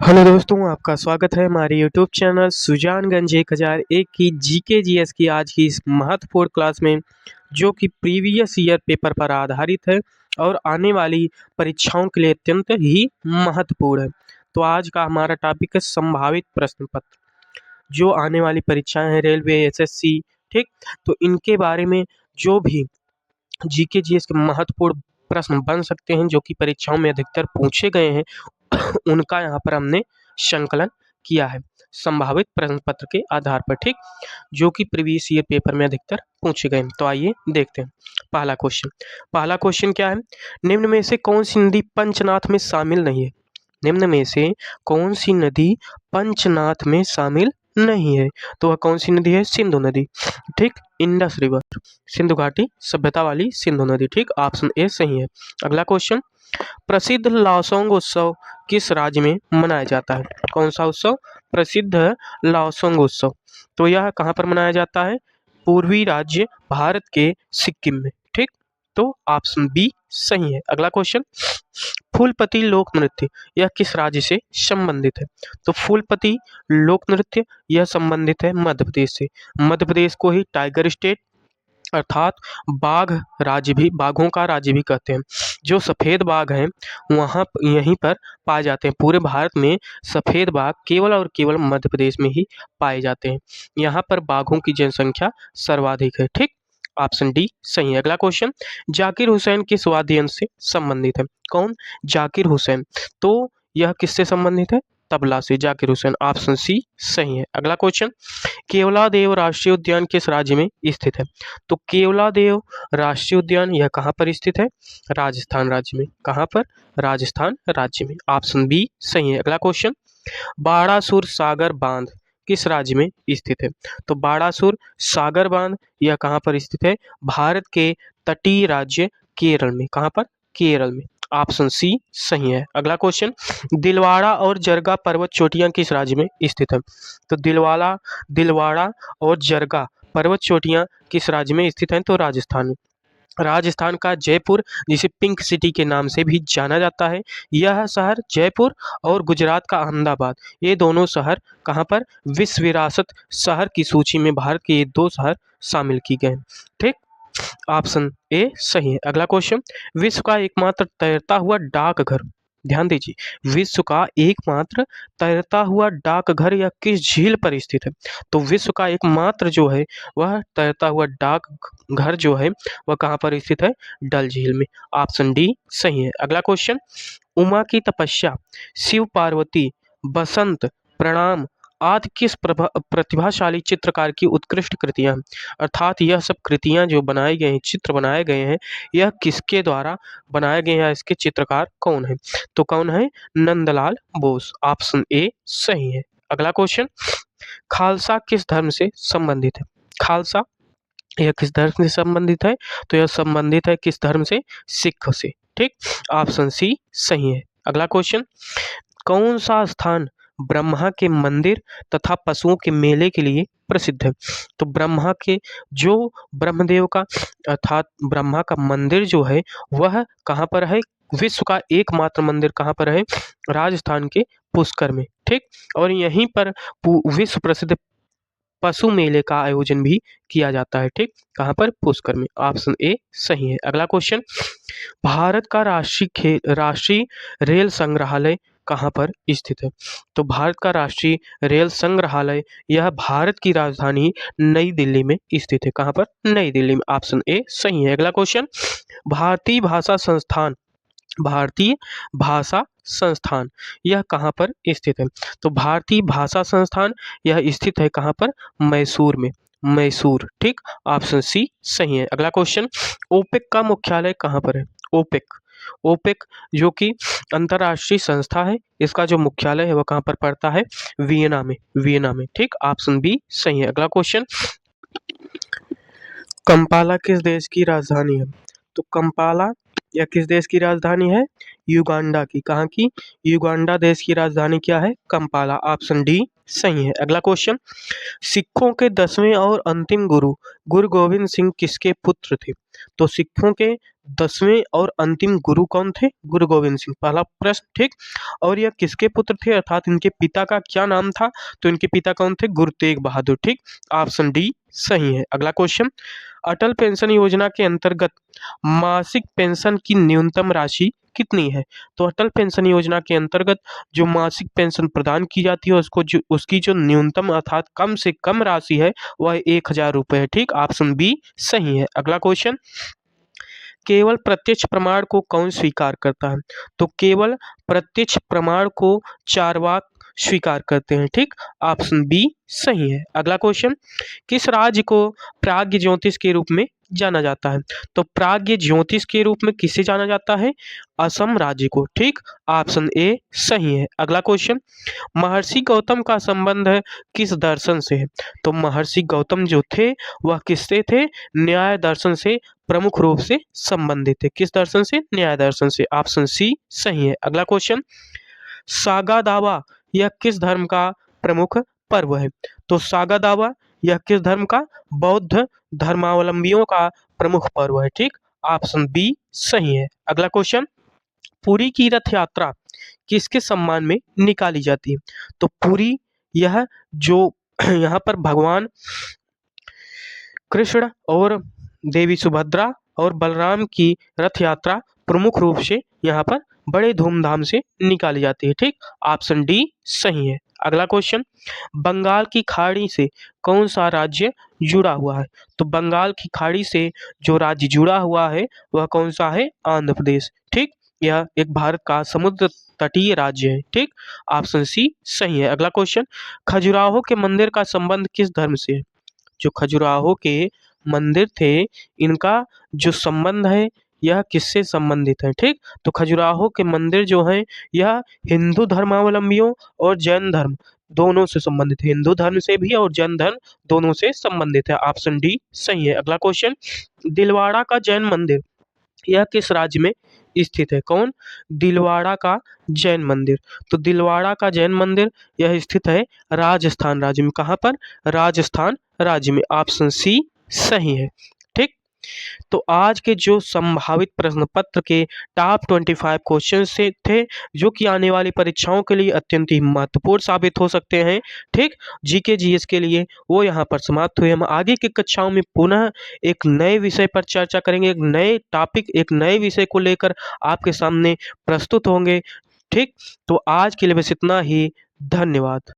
Hello दोस्तों, आपका स्वागत है हमारे यूट्यूब चैनल सुजानगंज 1001 की जीके जीएस की आज की इस महत्वपूर्ण क्लास में, जो कि प्रीवियस ईयर पेपर पर आधारित है और आने वाली परीक्षाओं के लिए अत्यंत ही महत्वपूर्ण है। तो आज का हमारा टॉपिक है संभावित प्रश्न पत्र, जो आने वाली परीक्षाएं हैं रेलवे, एसएससी, ठीक। तो इनके बारे में जो भी जीके जीएस के महत्वपूर्ण प्रश्न बन सकते हैं, जो कि परीक्षाओं में अधिकतर पूछे गए हैं, उनका यहाँ पर हमने संकलन किया है संभावित प्रश्न पत्र के आधार पर, ठीक, जो कि प्रीवियस ईयर पेपर में अधिकतर पूछे गए हैं। तो आइए देखते हैं पहला क्वेश्चन क्या है। निम्न में से कौन सी नदी पंचनाथ में शामिल नहीं है? निम्न में से कौन सी नदी पंचनाथ में शामिल नहीं है? तो वह कौन सी नदी है? सिंधु नदी, ठीक, इंडस रिवर, सिंधु घाटी सभ्यता वाली सिंधु नदी, ठीक, ऑप्शन ए सही है। अगला क्वेश्चन, प्रसिद्ध लाओसोंग उत्सव किस राज्य में मनाया जाता है? कौन सा उत्सव? प्रसिद्ध लाओसोंग उत्सव। तो यह कहाँ पर मनाया जाता है? पूर्वी राज्य भारत के सिक्किम में, ठीक। तो ऑप्शन बी सही है। अगला क्वेश्चन, फूलपति लोक नृत्य यह किस राज्य से संबंधित है? तो फूलपति लोक नृत्य यह संबंधित है मध्य प्रदेश से। मध्य प्रदेश को ही टाइगर स्टेट अर्थात बाघ राज्य भी, बाघों का राज्य भी कहते हैं। जो सफ़ेद बाघ हैं वहाँ यहीं पर पाए जाते हैं। पूरे भारत में सफ़ेद बाघ केवल और केवल मध्य प्रदेश में ही पाए जाते हैं। यहाँ पर बाघों की जनसंख्या सर्वाधिक है, ठीक, ऑप्शन डी सही है। अगला क्वेश्चन, जाकिर हुसैन किस वाद्य यंत्र से संबंधित है? कौन? जाकिर हुसैन। तो यह किससे संबंधित है? तबला से। जाकिर हुसैन, ऑप्शन सी सही है। अगला क्वेश्चन, केवलादेव राष्ट्रीय उद्यान किस राज्य में स्थित है? तो केवलादेव राष्ट्रीय उद्यान यह कहाँ पर स्थित है? राजस्थान राज्य में। कहाँ पर? राजस्थान राज्य में। ऑप्शन बी सही है। अगला क्वेश्चन, बाणासुर सागर बांध किस राज्य में स्थित है? तो बाणासुर सागर बांध यह कहाँ पर स्थित है? भारत के तटीय राज्य केरल में। कहाँ पर? केरल में। ऑप्शन सी सही है। अगला क्वेश्चन, दिलवाड़ा और जरगा पर्वत चोटियां किस राज्य में स्थित है? तो दिलवाड़ा और जरगा पर्वत चोटियां किस राज्य में स्थित हैं? तो राजस्थान में। राजस्थान का जयपुर, जिसे पिंक सिटी के नाम से भी जाना जाता है, यह शहर जयपुर और गुजरात का अहमदाबाद, ये दोनों शहर कहाँ पर? विश्व विरासत शहर की सूची में भारत के ये दो शहर शामिल किए गए हैं, ठीक, ऑप्शन ए सही है। अगला क्वेश्चन, विश्व का एकमात्र तैरता हुआ डाकघर, ध्यान दीजिए, विश्व का एकमात्र तैरता हुआ डाकघर यह किस झील पर स्थित है? तो विश्व का एकमात्र जो है वह तैरता हुआ डाकघर जो है वह कहाँ पर स्थित है? डल झील में। ऑप्शन डी सही है। अगला क्वेश्चन, उमा की तपस्या, शिव पार्वती, बसंत, प्रणाम आदि किस प्रतिभाशाली चित्रकार की उत्कृष्ट कृतियां हैं? अर्थात यह सब कृतियां जो बनाई गई हैं, चित्र बनाए गए हैं, यह किसके द्वारा बनाए गए हैं? इसके चित्रकार कौन है? तो कौन है? नंदलाल बोस। ऑप्शन ए सही है। अगला क्वेश्चन, खालसा किस धर्म से संबंधित है? खालसा यह किस धर्म से संबंधित है? तो यह संबंधित है किस धर्म से? सिख से, ठीक, ऑप्शन सी सही है। अगला क्वेश्चन, कौन सा स्थान ब्रह्मा के मंदिर तथा पशुओं के मेले के लिए प्रसिद्ध है? तो ब्रह्मा के जो ब्रह्मदेव का अर्थात ब्रह्मा का मंदिर जो है वह कहाँ पर है? विश्व का एकमात्र मंदिर कहाँ पर है? राजस्थान के पुष्कर में, ठीक, और यहीं पर विश्व प्रसिद्ध पशु मेले का आयोजन भी किया जाता है, ठीक, कहाँ पर? पुष्कर में। ऑप्शन ए सही है। अगला क्वेश्चन, भारत का राष्ट्रीय रेल संग्रहालय कहाँ पर स्थित है? तो भारत का राष्ट्रीय रेल संग्रहालय यह भारत की राजधानी नई दिल्ली में स्थित है। कहाँ पर? नई दिल्ली में। ऑप्शन ए सही है। अगला क्वेश्चन, भारतीय भाषा संस्थान, भारतीय भाषा संस्थान यह कहाँ पर स्थित है? तो भारतीय भाषा संस्थान यह स्थित है कहाँ पर? मैसूर में। मैसूर, ठीक, ऑप्शन सी सही है। अगला क्वेश्चन, ओपेक का मुख्यालय कहाँ पर है? ओपेक, ओपेक जो कि अंतर्राष्ट्रीय संस्था है, इसका जो मुख्यालय है वह कहाँ पर पड़ता है? वियना में। वियना में, ठीक, ऑप्शन बी सही है। अगला क्वेश्चन, कंपाला किस देश की राजधानी है? तो कंपाला यह किस देश की राजधानी है? युगांडा की। कहाँ की? युगांडा देश की राजधानी क्या है? कंपाला। ऑप्शन डी सही है। अगला क्वेश्चन, सिखों के 10वें और अंतिम गुरु गुरु गोविंद सिंह किसके पुत्र थे? तो सिखों के 10वें और अंतिम गुरु कौन थे? गुरु गोविंद सिंह। पहला प्रश्न, ठीक। और यह किसके पुत्र थे, अर्थात इनके पिता का क्या नाम था? तो इनके पिता कौन थे? गुरु तेग बहादुर, ठीक। ऑप्शन डी सही है। अगला क्वेश्चन, अटल पेंशन योजना के अंतर्गत मासिक पेंशन की न्यूनतम राशि कितनी है? तो अटल पेंशन योजना के अंतर्गत जो मासिक पेंशन प्रदान की जाती है उसकी जो न्यूनतम अर्थात कम से कम राशि है वह 1000 रुपये है, ठीक। ऑप्शन बी सही है। अगला क्वेश्चन, केवल प्रत्यक्ष प्रमाण को कौन स्वीकार करता है? तो केवल प्रत्यक्ष प्रमाण को चारवाक स्वीकार करते हैं, ठीक। ऑप्शन बी सही है। अगला क्वेश्चन, किस राज्य को प्राग्ञ ज्योतिष के रूप में जाना जाता है? तो प्राग्ञ ज्योतिष के रूप में किसे जाना जाता है? असम राज्य को, ठीक। ऑप्शन ए सही है। अगला क्वेश्चन, महर्षि गौतम का संबंध किस दर्शन से है? तो महर्षि गौतम जो थे वह किससे थे? न्याय दर्शन से प्रमुख रूप से संबंधित थे। किस दर्शन से? न्याय दर्शन से। ऑप्शन सी सही है। अगला क्वेश्चन, सागा दावा यह किस धर्म का प्रमुख पर्व है? तो सागा दावा यह किस धर्म का? बौद्ध धर्मावलंबियों का प्रमुख पर्व है, ठीक। ऑप्शन बी सही है। अगला क्वेश्चन, पुरी की रथ यात्रा किसके सम्मान में निकाली जाती है? तो पुरी यह जो यहाँ पर भगवान कृष्ण और देवी सुभद्रा और बलराम की रथ यात्रा प्रमुख रूप से यहाँ पर बड़े धूमधाम से निकाली जाती है, ठीक। ऑप्शन डी सही है। अगला क्वेश्चन, बंगाल की खाड़ी से कौन सा राज्य जुड़ा हुआ है? तो बंगाल की खाड़ी से जो राज्य जुड़ा हुआ है वह कौन सा है? आंध्र प्रदेश, ठीक। यह एक भारत का समुद्र तटीय राज्य है, ठीक। ऑप्शन सी सही है। अगला क्वेश्चन, खजुराहो के मंदिर का संबंध किस धर्म से है? जो खजुराहो के मंदिर थे इनका जो संबंध है यह किससे संबंधित है, ठीक। तो खजुराहो के मंदिर जो हैं यह हिंदू धर्मावलंबियों और जैन धर्म दोनों से संबंधित है। हिंदू धर्म से भी और जैन धर्म दोनों से संबंधित है। ऑप्शन डी सही है। अगला क्वेश्चन, दिलवाड़ा का जैन मंदिर यह किस राज्य में स्थित है? कौन? दिलवाड़ा का जैन मंदिर। तो दिलवाड़ा का जैन मंदिर यह स्थित है राजस्थान राज्य में। कहाँ पर? राजस्थान राज्य में। ऑप्शन सी सही है, ठीक। तो आज के जो संभावित प्रश्न पत्र के टॉप 25 क्वेश्चन से थे जो कि आने वाली परीक्षाओं के लिए अत्यंत ही महत्वपूर्ण साबित हो सकते हैं, ठीक। जीके जीएस के लिए वो यहाँ पर समाप्त हुए। हम आगे की कक्षाओं में पुनः एक नए विषय पर चर्चा करेंगे, एक नए टॉपिक, एक नए विषय को लेकर आपके सामने प्रस्तुत होंगे, ठीक। तो आज के लिए बस इतना ही। धन्यवाद।